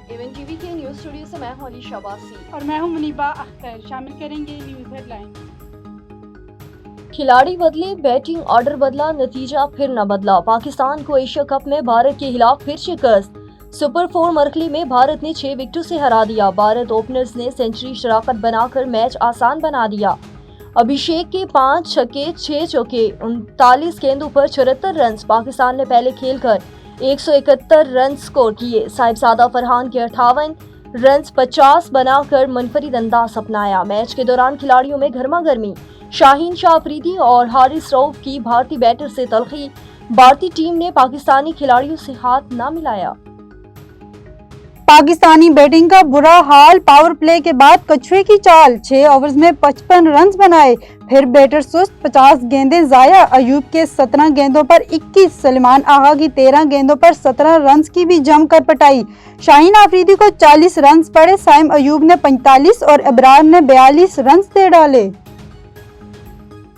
Avon TV के news studio से मैं हूं अली शाबासी और मैं हूं मुनीबा अख्तर। शामिल करेंगे न्यूज हेडलाइन। खिलाड़ी बदले, बैटिंग ऑर्डर बदला, नतीजा फिर न बदला। पाकिस्तान को एशिया कप में भारत के खिलाफ फिर शिकस्त। सुपर 4 मरकली में भारत ने 6 विकेटों से हरा दिया। भारत ओपनर्स ने सेंचुरी शराकत बनाकर मैच आसान बना दिया। अभिषेक के 5 छक्के 6 चौके, 39 गेंदों पर 74 रन। पाकिस्तान ने पहले खेलकर 171 रन स्कोर किए। साहिबजादा फरहान के 58 रन 50 बनाकर मुनफरिद अंदाज अपनाया। मैच के दौरान खिलाड़ियों में गर्मा गर्मी। शाहीन शाह अफरीदी और हारिस रऊफ की भारतीय बैटर से तलखी। भारतीय टीम ने पाकिस्तानी खिलाड़ियों से हाथ न मिलाया। पाकिस्तानी बैटिंग का बुरा हाल। पावर प्ले के बाद कछुए की चाल, 6 ओवर्स में 55 रन बनाए। फिर बैटर सुस्त, 50 गेंदें जाया। अयूब के 17 गेंदों पर 21, सलमान आगा की 13 गेंदों पर 17 रन की भी जमकर पटाई। शाहीन आफरीदी को 40 रन पड़े। साइम अयूब ने 45 और अबरार ने 42 रन दे डाले।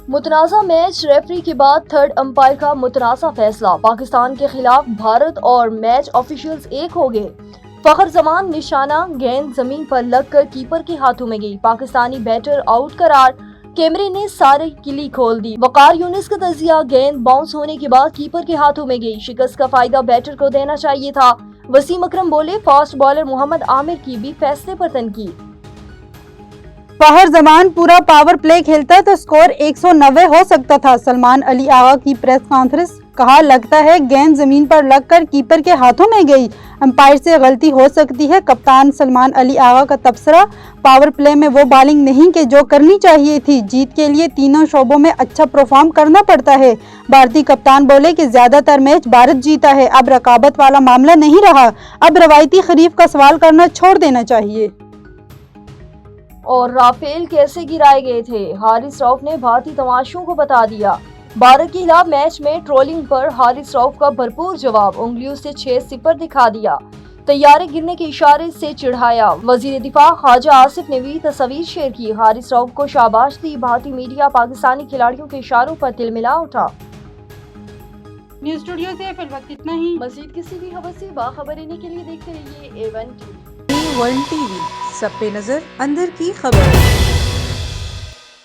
मुतनाज़ा मैच, रेफरी के बाद थर्ड अंपायर का मुतनाज़ा फैसला। पाकिस्तान के खिलाफ भारत और मैच ऑफिशियल्स एक हो गए। फखर जमान निशाना गेंद जमीन पर लगकर कीपर के हाथों में गई। पाकिस्तानी बैटर आउट करार, कैमरे ने सारी किली खोल दी। वकार यूनिस का तजिया, गेंद बाउंस होने के बाद कीपर के हाथों में गई। शिकस्त का फायदा बैटर को देना चाहिए था। वसीम अकरम बोले, फास्ट बॉलर मोहम्मद आमिर की भी फैसले पर तनकीद। फखर जमान पूरा पावर प्ले खेलता तो स्कोर 190 हो सकता था। सलमान अली आगा की प्रेस कॉन्फ्रेंस, कहा लगता है गेंद जमीन पर लगकर कीपर के हाथों में गई। अंपायर से गलती हो सकती है। कप्तान सलमान अली आगा का तबसरा, पावर प्ले में वो बॉलिंग नहीं कि जो करनी चाहिए थी। जीत के लिए तीनों शोबों में अच्छा परफॉर्म करना पड़ता है। भारतीय कप्तान बोले कि ज्यादातर मैच भारत जीता है, अब रकाबत वाला मामला नहीं रहा। अब रवायती खरीफ का सवाल करना छोड़ देना चाहिए। और राफेल कैसे गिराए गए थे, हारिस रऊफ ने भारतीय तमाशों को बता दिया। भारत के खिलाफ मैच में ट्रोलिंग पर हारिस रऊफ का भरपूर जवाब। उंगलियों से 6-0 दिखा दिया। तैयारे गिरने के इशारे से चिढ़ाया। वजीर दिफा ख्वाजा आसिफ ने भी तस्वीर शेयर की। हारिस रऊफ को शाबाश दी। भारतीय मीडिया पाकिस्तानी खिलाड़ियों के इशारों पर तिलमिला उठा। न्यूज स्टूडियो से फिल वक्त इतना ही। मजीद किसी भी खबर से बाखबर रहने के लिए देखते रहिए A1 TV। A1 TV, सब पे नजर, अंदर की खबर।